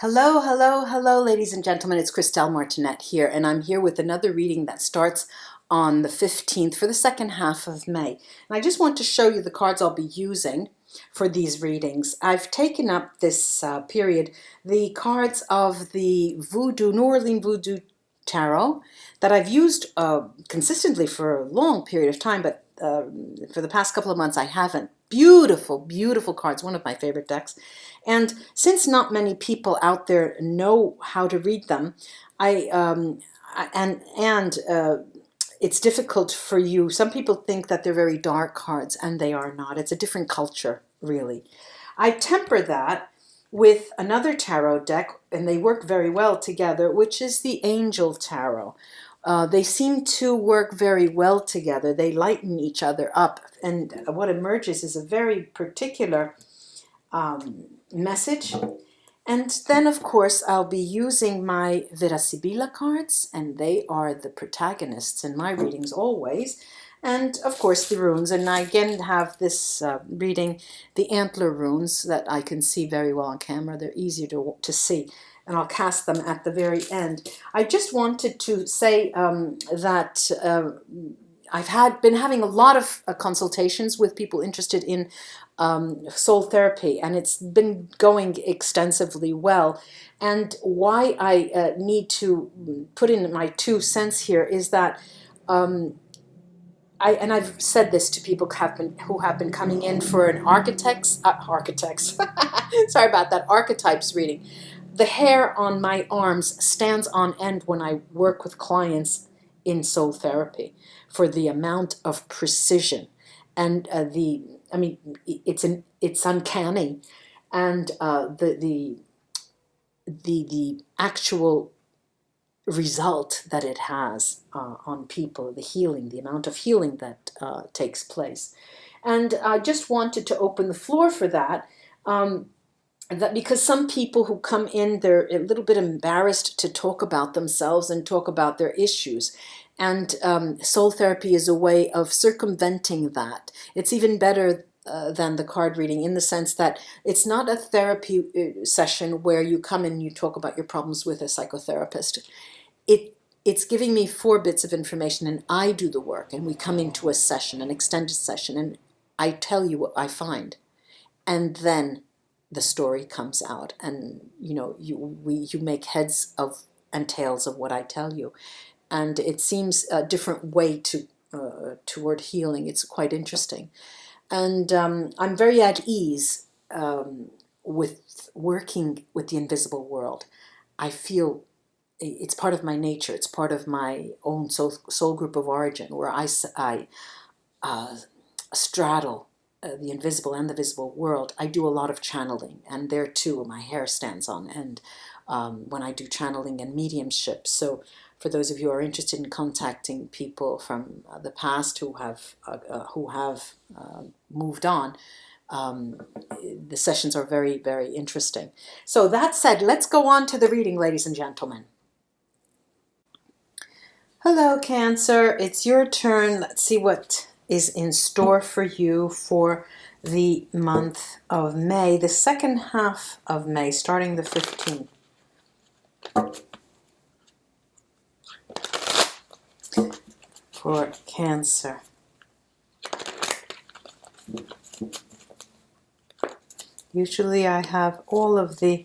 Hello, hello, hello, ladies and gentlemen. It's Christelle Martinette here, and I'm here with another reading that starts on the 15th for the second half of May. And I just want to show you the cards I'll be using for these readings. I've taken up this period the cards of the New Orleans Voodoo Tarot that I've used consistently for a long period of time, but for the past couple of months I haven't. Beautiful, beautiful cards, one of my favorite decks. And since not many people out there know how to read them, it's difficult for you. Some people think that they're very dark cards, and they are not. It's a different culture, really. I temper that with another tarot deck, and they work very well together, which is the Angel Tarot. They seem to work very well together. They lighten each other up, and what emerges is a very particular message. And then, of course, I'll be using my Vera Sibilla cards, and they are the protagonists in my readings always. And, of course, the runes. And I again have this reading, the antler runes, that I can see very well on camera. They're easier to see, and I'll cast them at the very end. I just wanted to say that I've been having a lot of consultations with people interested in soul therapy, and it's been going extensively well. And why I need to put in my 2 cents here is that I've said this to people who have been coming in for an architects sorry about that, archetypes reading. The hair on my arms stands on end when I work with clients in soul therapy for the amount of precision and it's uncanny, and the actual result that it has on people, the healing, the amount of healing that takes place. And I just wanted to open the floor for that. That because some people who come in, they're a little bit embarrassed to talk about themselves and talk about their issues. And soul therapy is a way of circumventing that. It's even better than the card reading in the sense that it's not a therapy session where you come in and you talk about your problems with a psychotherapist. It's giving me 4 bits of information, and I do the work, and we come into a session, an extended session, and I tell you what I find. And then the story comes out, and you make heads of and tails of what I tell you, and it seems a different way toward healing. It's quite interesting, and I'm very at ease with working with the invisible world. I feel it's part of my nature. It's part of my own soul group of origin, where I straddle the invisible and the visible world. I do a lot of channeling, and there too my hair stands on end when I do channeling and mediumship. So for those of you who are interested in contacting people from the past who have moved on, the sessions are very, very interesting. So that said, let's go on to the reading, ladies and gentlemen. Hello, Cancer. It's your turn. Let's see what is in store for you for the month of May, the second half of May, starting the 15th. For Cancer. Usually I have all of the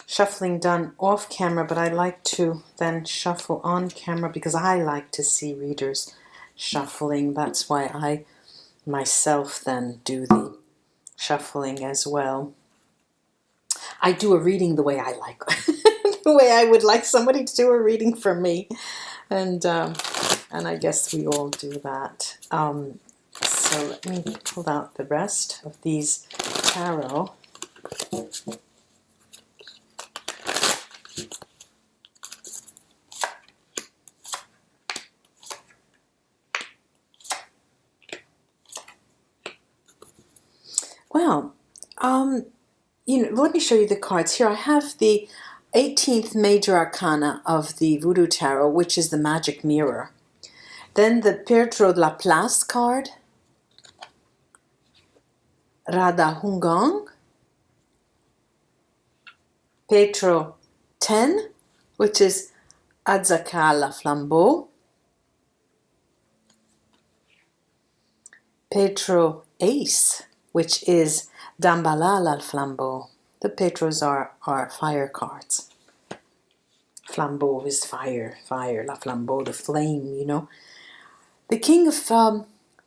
shuffling done off camera, but I like to then shuffle on camera because I like to see readers shuffling. That's why I myself then do the shuffling as well. I do a reading the way I like, the way I would like somebody to do a reading for me, and I guess we all do that. So let me pull out the rest of these tarot. Well, let me show you the cards here. I have the 18th major arcana of the Voodoo Tarot, which is the Magic Mirror. Then the Perdreau de la Place card, Radha Hungong, Petro 10, which is Adzaka la flambeau. Petro Ace, which is Dambala la flambeau. The Petros are fire cards. Flambeau is fire, fire, la flambeau, the flame, you know. The King of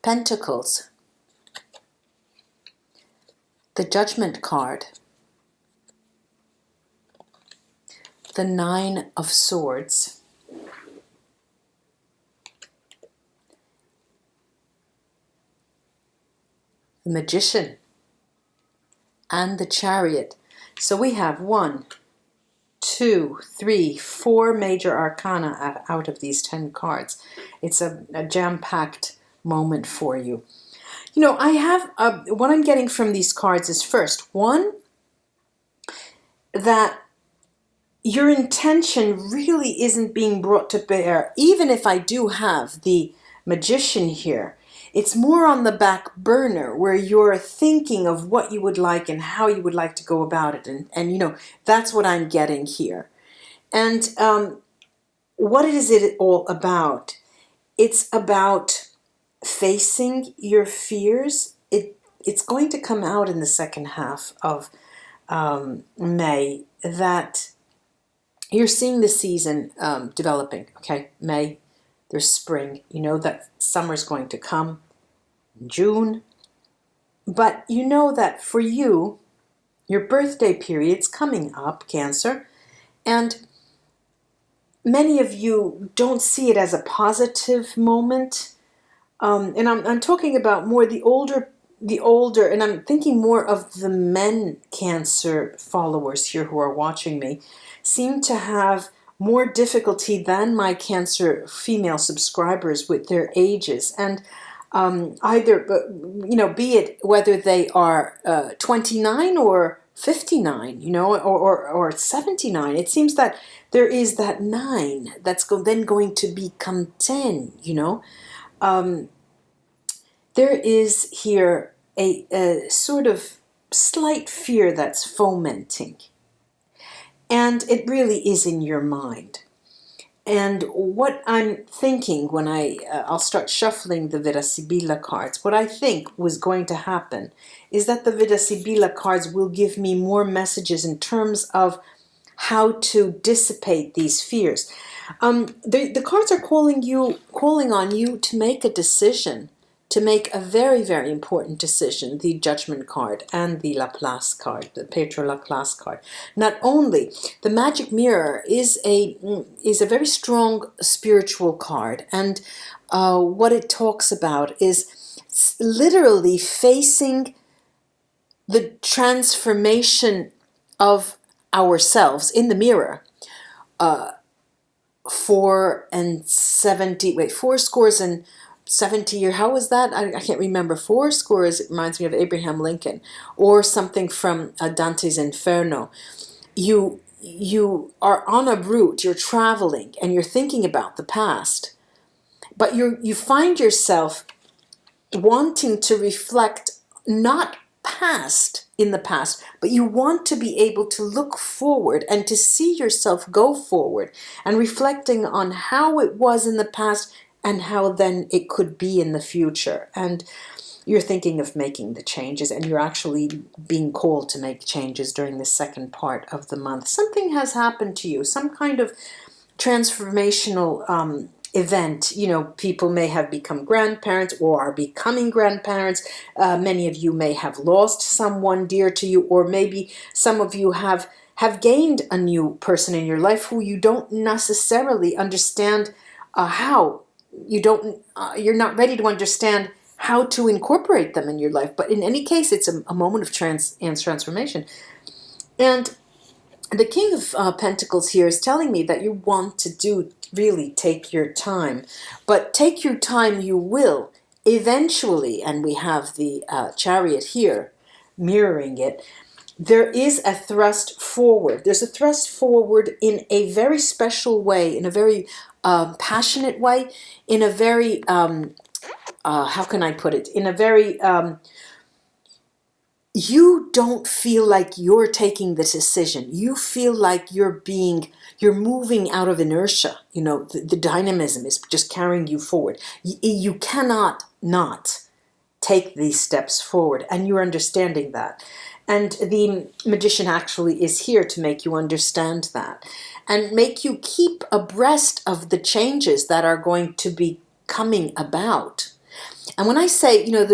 Pentacles, the Judgment card, the Nine of Swords, the Magician, and the Chariot. So we have 1, 2, 3, 4 major arcana out of these 10 cards. It's a jam-packed moment for you. You know, I have, what I'm getting from these cards is first, one, that your intention really isn't being brought to bear. Even if I do have the Magician here, it's more on the back burner where you're thinking of what you would like and how you would like to go about it. And you know, that's what I'm getting here. And what is it all about? It's about facing your fears. It's going to come out in the second half of May that you're seeing the season developing. Okay, May, there's spring. You know that summer's going to come. June. But you know that for you, your birthday period's coming up, Cancer, and many of you don't see it as a positive moment. And I'm talking about more the older, and I'm thinking more of the men Cancer followers here who are watching me, seem to have more difficulty than my Cancer female subscribers with their ages. And either, you know, be it whether they are 29 or 59, you know, or 79. It seems that there is that 9 that's then going to become 10, you know. There is here a sort of slight fear that's fomenting. And it really is in your mind. And what I'm thinking when I'll start shuffling the Vera Sibilla cards, what I think was going to happen is that the Vera Sibilla cards will give me more messages in terms of how to dissipate these fears. The cards are calling on you to make a decision, to make a very, very important decision, the Judgment card and the Laplace card, the Petro Laplace card. Not only, the Magic Mirror is a very strong spiritual card, and what it talks about is literally facing the transformation of ourselves in the mirror. 4 scores and 70, or how was that? I can't remember. 4 scores, it reminds me of Abraham Lincoln, or something from Dante's Inferno. You are on a route, you're traveling, and you're thinking about the past, but you find yourself wanting to reflect not past in the past, but you want to be able to look forward and to see yourself go forward and reflecting on how it was in the past and how then it could be in the future. And you're thinking of making the changes, and you're actually being called to make changes during the second part of the month. Something has happened to you, some kind of transformational event. You know, people may have become grandparents or are becoming grandparents. Many of you may have lost someone dear to you, or maybe some of you have gained a new person in your life who you don't necessarily understand how. You're not ready to understand how to incorporate them in your life. But in any case, it's a moment of transformation. And the King of Pentacles here is telling me that you want to really take your time. But take your time you will eventually. And we have the Chariot here mirroring it. There is a thrust forward. There's a thrust forward in a very special way, in a very passionate way, in a very, how can I put it? In a very, you don't feel like you're taking the decision. You feel like you're moving out of inertia. You know, the dynamism is just carrying you forward. You cannot not take these steps forward, and you're understanding that. And the magician actually is here to make you understand that and make you keep abreast of the changes that are going to be coming about. And when I say, you know,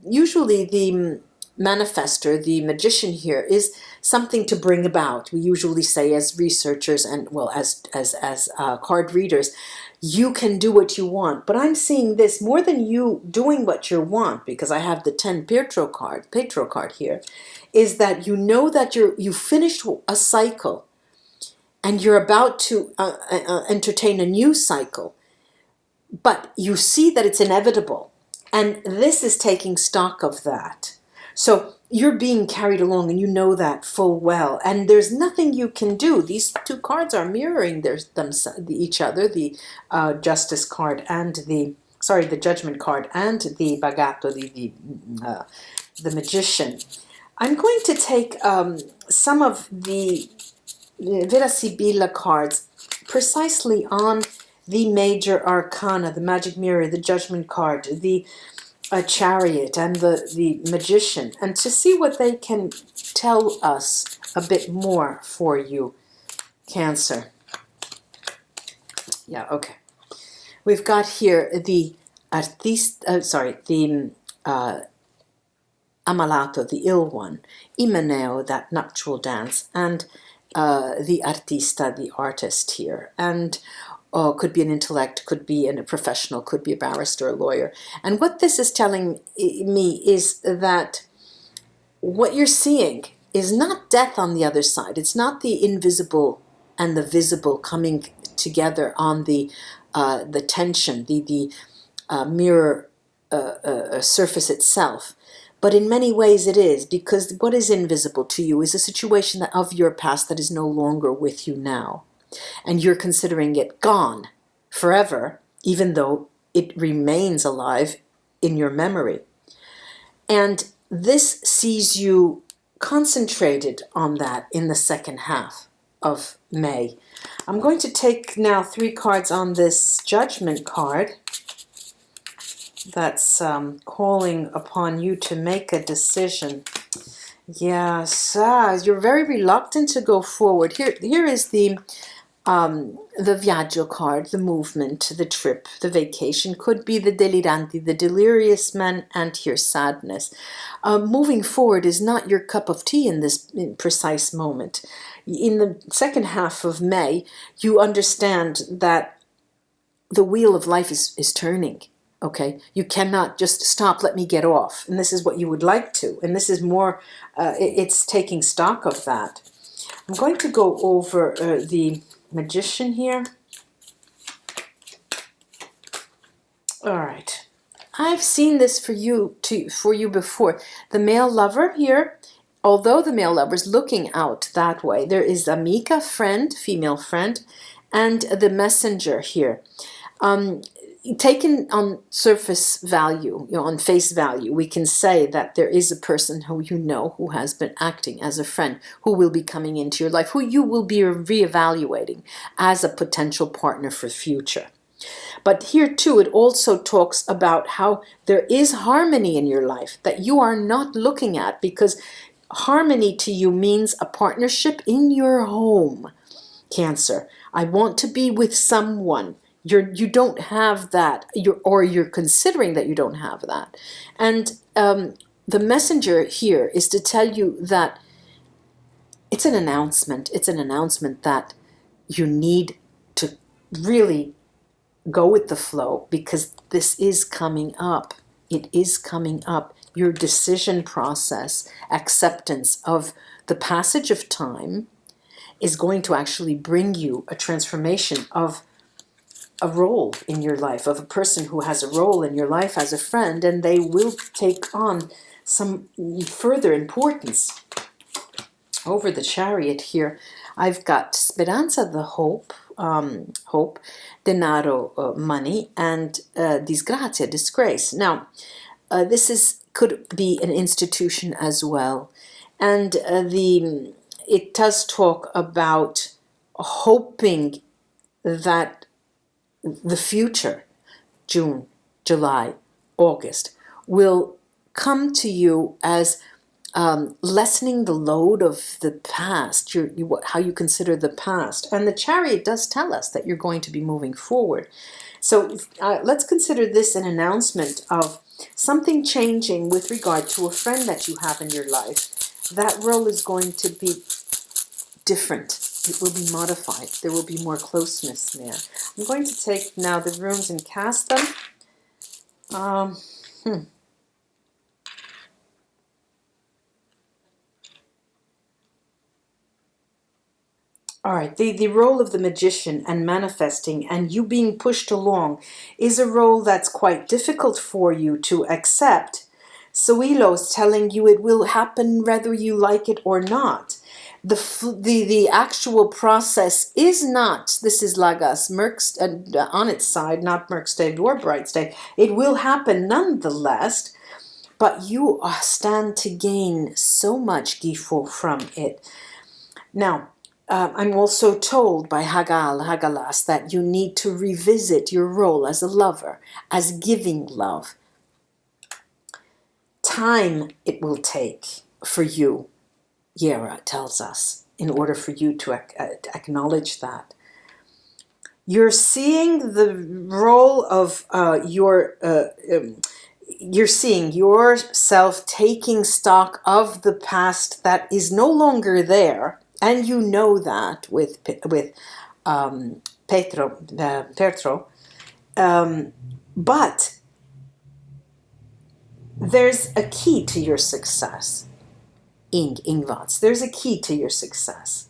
usually the manifester, the magician here, is something to bring about. We usually say, as researchers and, well, as card readers, you can do what you want. But I'm seeing this more than you doing what you want, because I have the 10 Pietro card here, is that you know that you finished a cycle and you're about to entertain a new cycle, but you see that it's inevitable. And this is taking stock of that. So you're being carried along, and you know that full well. And there's nothing you can do. These two cards are mirroring each other, the Justice card and the Judgment card, and the Bagato, the Magician. I'm going to take some of the Vera Sibilla cards precisely on the major arcana, the Magic Mirror, the Judgment card, the Chariot, and the Magician, and to see what they can tell us a bit more for you, Cancer. Yeah, okay. We've got here the Ammalato, the ill one, Imeneo, that nuptial dance, and the Artista, the artist here. And could be an intellect, could be a professional, could be a barrister, a lawyer. And what this is telling me is that what you're seeing is not death on the other side. It's not the invisible and the visible coming together on the tension, the mirror surface itself. But in many ways it is, because what is invisible to you is a situation of your past that is no longer with you now. And you're considering it gone forever, even though it remains alive in your memory. And this sees you concentrated on that in the second half of May. I'm going to take now 3 cards on this Judgment card that's calling upon you to make a decision. Yes, you're very reluctant to go forward. Here is the Viaggio card, the movement, the trip, the vacation. Could be the Deliranti, the delirious man, and here sadness. Moving forward is not your cup of tea in this precise moment. In the second half of May, you understand that the wheel of life is turning. Okay, you cannot just stop, let me get off. And this is what you would like to. And this is more, it's taking stock of that. I'm going to go over the Magician here. All right. I've seen this for you before. The male lover here, although the male lover is looking out that way, there is amica, friend, female friend, and the messenger here. Taken on surface value, on face value, we can say that there is a person who you know who has been acting as a friend, who will be coming into your life, who you will be reevaluating as a potential partner for the future. But here too, it also talks about how there is harmony in your life that you are not looking at, because harmony to you means a partnership in your home, Cancer. I want to be with someone. You don't have that, you're considering that you don't have that. And the messenger here is to tell you that it's an announcement. It's an announcement that you need to really go with the flow, because this is coming up. It is coming up. Your decision process, acceptance of the passage of time, is going to actually bring you a transformation of a role in your life, of a person who has a role in your life as a friend, and they will take on some further importance. Over the Chariot here, I've got Speranza, the hope, denaro, money, and disgrazia, disgrace. Now, could be an institution as well. And it does talk about hoping that the future, June, July, August, will come to you as lessening the load of the past, how you consider the past. And the Chariot does tell us that you're going to be moving forward. So let's consider this an announcement of something changing with regard to a friend that you have in your life. That role is going to be different. It will be modified. There will be more closeness there. I'm going to take now the runes and cast them. All right, the role of the magician and manifesting and you being pushed along is a role that's quite difficult for you to accept. Suilo's telling you it will happen whether you like it or not. The actual process is not, this is Lagas, on its side, not Merkstave or Brightstave. It will happen nonetheless, but you stand to gain so much Gifo from it. Now, I'm also told by Hagalas, that you need to revisit your role as a lover, as giving love. Time it will take for you, Yera tells us, in order for you to acknowledge that. You're seeing the role of you're seeing yourself taking stock of the past that is no longer there. And you know that with Petro, but there's a key to your success, Ingvats. There's a key to your success.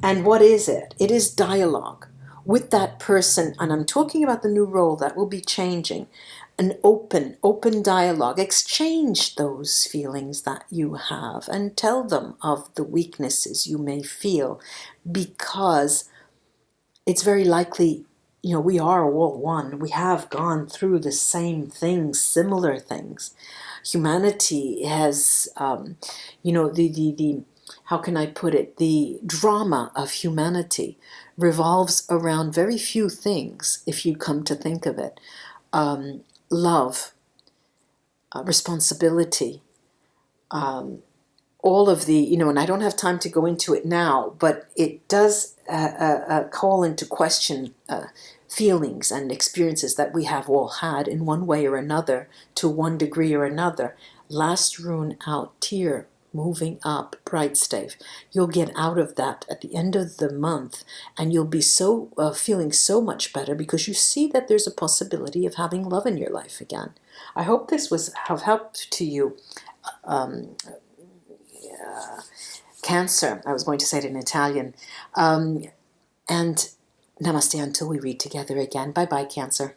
And what is it? It is dialogue with that person. And I'm talking about the new role that will be changing. An open dialogue. Exchange those feelings that you have and tell them of the weaknesses you may feel, because it's very likely, we are all one. We have gone through the same things, similar things. Humanity has, how can I put it? The drama of humanity revolves around very few things, if you come to think of it. Love, responsibility, all of the, and I don't have time to go into it now, but it does call into question feelings and experiences that we have all had in one way or another, to one degree or another. Last rune out, tear, moving up, Brightstave. You'll get out of that at the end of the month, and you'll be so feeling so much better, because you see that there's a possibility of having love in your life again. I hope this have helped to you. Cancer, I was going to say it in Italian. And namaste until we read together again. Bye-bye, Cancer.